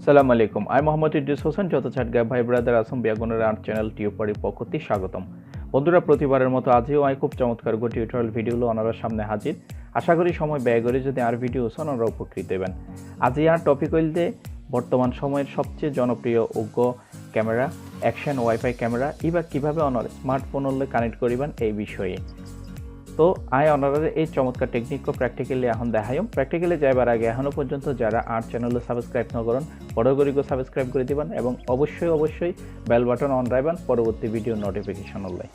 সালাম আলাইকুম। আমি মোহাম্মদ ইদ্রিস হোসেন, যত ছাটগা ভাই ব্রাদার আসম বিয়াগুনের আর্ট চ্যানেল টিউববারি পক্ষতে স্বাগতম। বন্ধুরা, প্রতিবারের মতো আজও আমি খুব চমৎকার গো টিউটোরিয়াল ভিডিওগুলো ওনার সামনে হাজির। আশা করি সময় ব্যয় করে যদি আর ভিডিও ওনারা উপকৃত হবেন। আজই আর টপিক হইলে বর্তমান সময়ের সবচেয়ে জনপ্রিয় উগ্র ক্যামেরা অ্যাকশন ওয়াইফাই ক্যামেরা এবার কীভাবে ওনার স্মার্টফোন হলে কানেক্ট করিবেন এই বিষয়ে। তো আই অনারের এই চমৎকার টেকনিক প্র্যাকটিক্যালি এখন দেখাইম। প্র্যাকটিক্যালি যাইবার আগে এখনো পর্যন্ত যারা আর্ট চ্যানেলে সাবস্ক্রাইব না করেন বড় করিকে সাবস্ক্রাইব করে দিবেন এবং অবশ্যই বেল বাটন অন রাখবেন পরবর্তী ভিডিও নোটিফিকেশন হলে।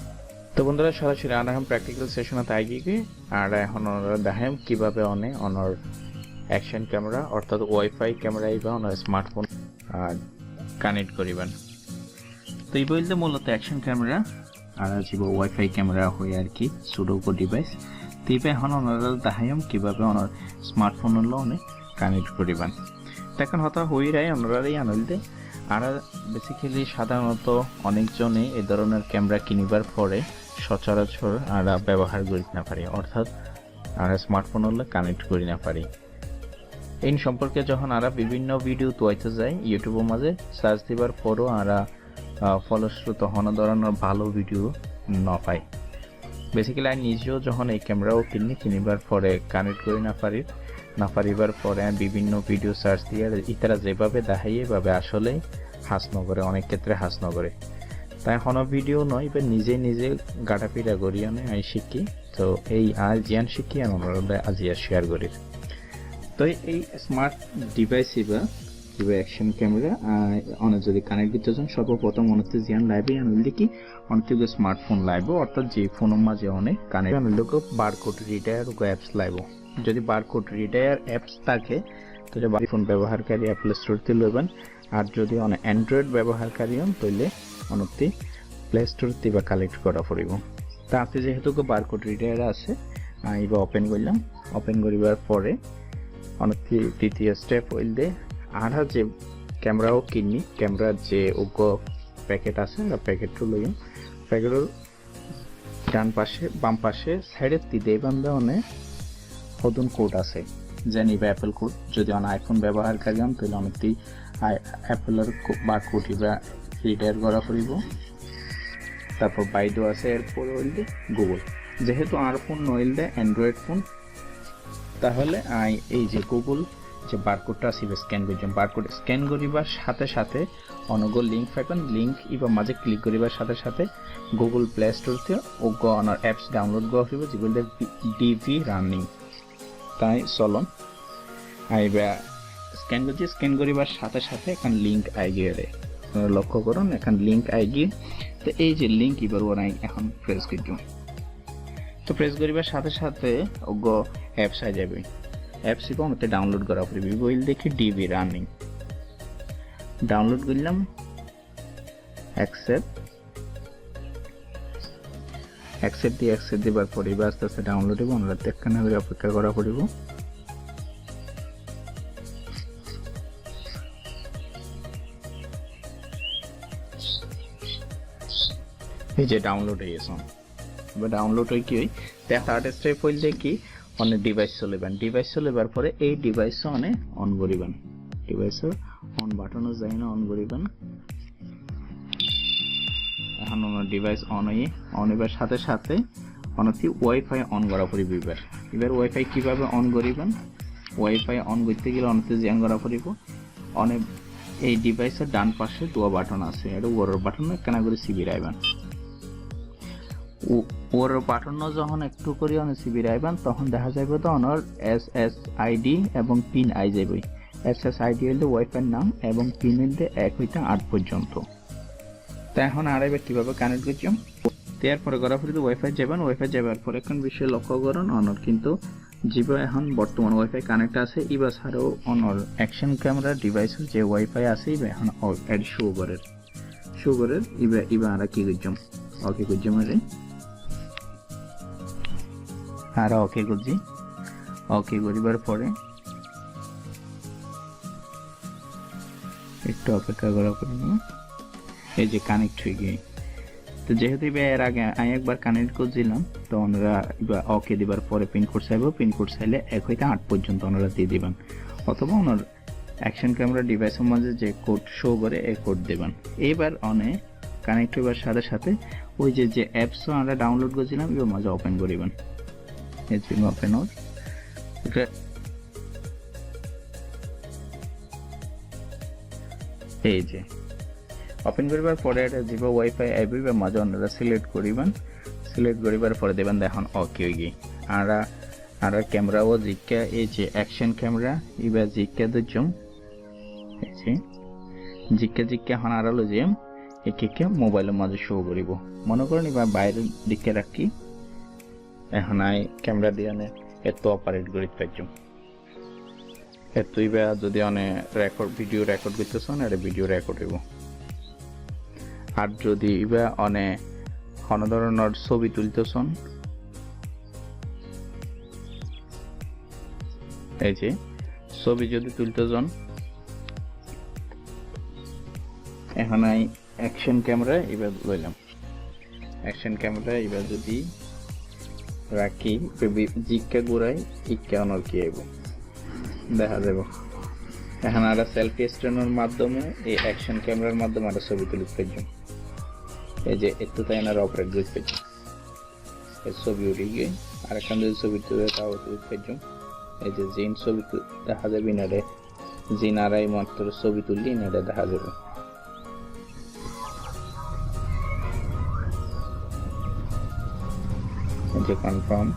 তো বন্ধুরা, সরাসরি আর এখন প্র্যাকটিক্যাল সেশনে তাই গিয়ে আর এখন ওনারা দেখাইম কীভাবে অনার অ্যাকশন ক্যামেরা অর্থাৎ ওয়াইফাই ক্যামেরা বা ওনার স্মার্টফোন কানেক্ট করিবেন। তো এই বলতে মূলত অ্যাকশন ক্যামেরা আর আছে ওয়াইফাই ক্যামেরা হয়ে আর কি সুডোকো ডিভাইস। তো এইভাবে এখন ওনারা দেখাইম কীভাবে ওনার স্মার্টফোন হলো অনেক কানেক্ট করিবেন। তো এখন হতা হয়ে রায় ওনারাই আনলতে আর বেসিক্যালি সাধারণত অনেকজনে এই ধরনের ক্যামেরা কিনিবার পরে সচরাচর আর ব্যবহার করি না পারি, অর্থাৎ আর স্মার্টফোন হলে কানেক্ট করি না পারি। এই সম্পর্কে যখন আর বিভিন্ন ভিডিও তৈতে যায় ইউটিউবের মাঝে সার্চ দিবার পরও আর ফলশ্রুত হন ধরনের ভালো ভিডিও না পাই। বেসিক্যালি আমি নিজেও যখন এই ক্যামেরাও কিনিবার পরে কানেক্ট করি না পারিবার পরে বিভিন্ন ভিডিও সার্চ দিয়ে ইতারা যেভাবে দেখাই এভাবে আসলে হাস নগরে, অনেক ক্ষেত্রে হাস নগরে। তাই এখনো ভিডিও নয়, এবার নিজে গাটাপিটা করি আমি শিখি। তো এই আজ জ্ঞান শিখি আমরা আজ শেয়ার করি। তো এই স্মার্ট ডিভাইস বা অ্যাকশন ক্যামেরা অনেক যদি কানেক্ট করতে চান সর্বপ্রথম অনেক জিয়ান লাইবে আনলে কি অনেক স্মার্টফোন লাইব, অর্থাৎ যে ফোনের মাঝে অনেক কানেক্ট আনলে বারকোড রিডার অ্যাপস লাইব। যদি বারকোড রিডার অ্যাপস থাকে তাহলে ফোন ব্যবহারকারী অ্যাপল স্টোরতে লইবেন, আর যদি অনেক অ্যান্ড্রয়েড ব্যবহারকারী হন তাহলে অনেকটি প্লে স্টোরতে বা কালেক্ট করা পড়ব। তাতে যেহেতু বারকোড রিডার আছে এবার ওপেন করলাম। ওপেন করিবার পরে অনেকটি দ্বিতীয় স্টেপ হইলে আর যে ক্যামেরাও কিনি ক্যামেরার যে উগ্র প্যাকেট আছে প্যাকেটটা লইম। প্যাকেটের ডান পাশে বাম পাশে সাইডে তিদেই বান্ধা অনেক নতুন কোড আছে জানি বা অ্যাপেল কোড। যদি অনেক আইফোন ব্যবহারকারী হন তাহলে অনেকটি অ্যাপেলের বারকোড বা রিডার করা পড়ব। তারপর বাইডো আছে, এরপরে হইলে গুগল। যেহেতু আর ফোন নইলে অ্যান্ড্রয়েড ফোন, তাহলে এই যে গুগল যে বারকোডটা আছে স্ক্যান করছেন, বারকোড স্ক্যান করিবার সাথে অনগো লিঙ্ক পাইবেন। লিঙ্ক এবার মাঝে ক্লিক করিবার সাথে গুগল প্লে স্টোরতে ওগ অনার অ্যাপস ডাউনলোড করা হইব যেগুলো ডিভি রানিং। তাই চলন আইবা স্ক্যান করছি, স্ক্যান করিবার সাথে এখন লিঙ্ক আই গিয়ে আপনারা লক্ষ্য করুন এখন লিঙ্ক আই গিয়ে। তো এই যে লিঙ্ক এবার ওরা এখন প্রেস করব। তো প্রেস করিবার সাথে ওগ অ্যাপস আই যাবে। অ্যাপস এবং ওতে ডাউনলোড করা পড়বে। বইল দেখি ডিবি রানিং ডাউনলোড করলাম, অ্যাকসেপ্ট দিবার পরে আস্তে আস্তে ডাউনলোড হবে। আমরা দেখখানে অপেক্ষা করা পড়ব। এই যে ডাউনলোড হয়ে গেছে। এবার ডাউনলোড হয়ে কি হয় থার্ড স্টেপ হইলে কি অনেক ডিভাইস চলিবার পরে এই ডিভাইস অনেক অন করিবেন। ডিভাইসের অন বাটনও যাই না অন করিবেন। এখন ডিভাইস অন হইবার সাথে অনেকটি ওয়াইফাই অন করা পড়িব। এবার ওয়াইফাই কিভাবে অন করিবেন, ওয়াইফাই অন করতে গেলে অনেকটি জ্ঞান করা পড়িব। অনেক এই ডিভাইসের ডান পাশে দুটো বাটন আছে, এটা ওর বাটন কেনা করে সিবি রাখবেন। ওর বাটন যখন একটু করে সিবি রাখবেন তখন দেখা যাবে তো অনার SSID এবং পিন আই যাবে। SSID হইলে ওয়াইফাই নাম এবং পিন হইলে 1 হইতে 8 পর্যন্ত। তো এখন আর এবার কিভাবে কানেক্ট করছি তারপরে করা পরে ওয়াইফাই যাবার পরে এখন বিষয় লক্ষ্য করুন অনার কিন্তু যেভাবে এখন বর্তমান ওয়াইফাই কানেক্ট আছে এবার ছাড়াও অনার অ্যাকশন ক্যামেরা ডিভাইসের যে ওয়াইফাই আছে এবার এখন অ্যাড শো করের এবার আর কি করছি ওকে করছি মানে আর ওকে করছি। ওকে করিবার পরে একটু অপেক্ষা করা পড়ব। এই যে কানেক্ট হয়ে গিয়ে তো যেহেতু এর আগে আমি একবার কানেক্ট করছিলাম তো ওনারা ওকে দিবার পরে পিন কোড চাইব। পিন কোড চাইলে 1 হইতে 8 পর্যন্ত ওনারা দিয়ে দিবেন, অথবা ওনার অ্যাকশন ক্যামেরা ডিভাইসের মাঝে যে কোড শো করে এই কোড দেবেন। এবার অনে কানেক্ট হবার সাথে সাথে ওই যে অ্যাপসও আমরা ডাউনলোড করেছিলাম এবার মাঝে ওপেন করিবেন। এসবিএম ওপেন হোক এই যে ওপেন করিবার পরে এটা দিব ওয়াইফাই আইবি বা মাঝে আপনারা সিলেক্ট করিবেন। সিলেক্ট করিবার পরে দেবেন দেখুন ওকে হয়ে গিয়ে আর ক্যামেরাও জিকা এই যে অ্যাকশন ক্যামেরা এবার জিকা দিচ্ছম এই যে জিকা এখন আর হলো যে একে মোবাইলের মাঝে শো করিব। মনে করেন এবার বাইরের দিকে রাখি এখন আই ক্যামেরা দিয়ে এত অপারেট করিতে পারছম। এত এবার যদি অনেক ভিডিও রেকর্ড করতেছেন এটা ভিডিও রেকর্ড হইব। আর যদি এবার অনেক কোনো ধরনের ছবি তুলতেছেন এই যে ছবি যদি তুলতেছেন এখন আই অ্যাকশন ক্যামেরা এবার লইলাম। অ্যাকশন ক্যামেরা এবার যদি রাখি জিকা ঘুরাই ইকা অনর কি আইব দেখা যাব। এখন আর সেলফি স্ট্যান্ডের মাধ্যমে এই অ্যাকশন ক্যামেরার মাধ্যমে আর ছবি তুলতে পারছি। এই যে একটু তাই না অপারেট করতে পারছি এই ছবি উঠে গিয়ে আর এখান যদি ছবি তুলে তাও তুলতে পারছি। এই যে জিন ছবি দেখা যাবে ইনারে জিন আড়াই মাত্র ছবি তুললে ইনারে দেখা যাবে। যে কনফার্ম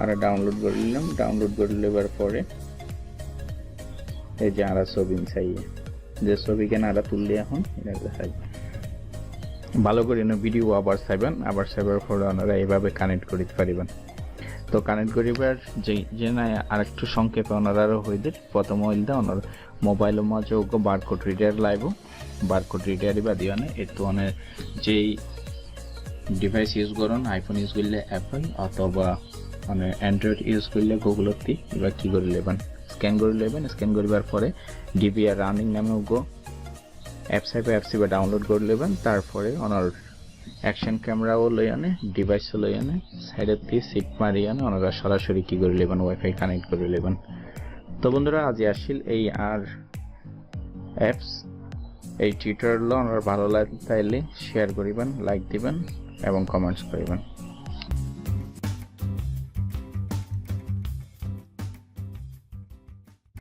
আর ডাউনলোড করে নিলাম। ডাউনলোড করে নেবার পরে এই যে আর ছবি চাইয়ে যে ছবি কেন আর তুললে এখন এটা দেখাই ভালো করে ভিডিও আবার চাইবার পরে ওনারা এইভাবে কানেক্ট করতে পারিবেন। তো কানেক্ট করিবার যে না আর একটু সংক্ষেপে ওনারা আরও হয়ে দিন প্রথম হইলদা ওনার মোবাইলের মাঝে ওকে বারকোড রিডার লাইব বারকোড রিডারই বা দিয়ে একটু অনেক যেই ডিভাইস ইউজ করুন আইফোন ইউজ করলে অ্যাপল অথবা মানে অ্যান্ড্রয়েড ইউজ করলে গুগলতে এবার কী করে নেবেন স্ক্যান করে নেবেন। স্ক্যান করিবার পরে ডিবিআর রানিং নামে গো অ্যাপসি বা ডাউনলোড করে নেবেন। তারপরে ওনার অ্যাকশন ক্যামেরাও লই আনে ডিভাইসও লই আনে সাইডের দিয়ে সিট মারি আনে ওনারা সরাসরি কী করে নেবেন ওয়াইফাই কানেক্ট করে নেবেন। তো বন্ধুরা আজ আসিল এই আর অ্যাপস এই টিউটোরিয়াল ওনার ভালো লাগে তাইলে শেয়ার করিবেন লাইক দিবেন এবং কমেন্টস করিবেন।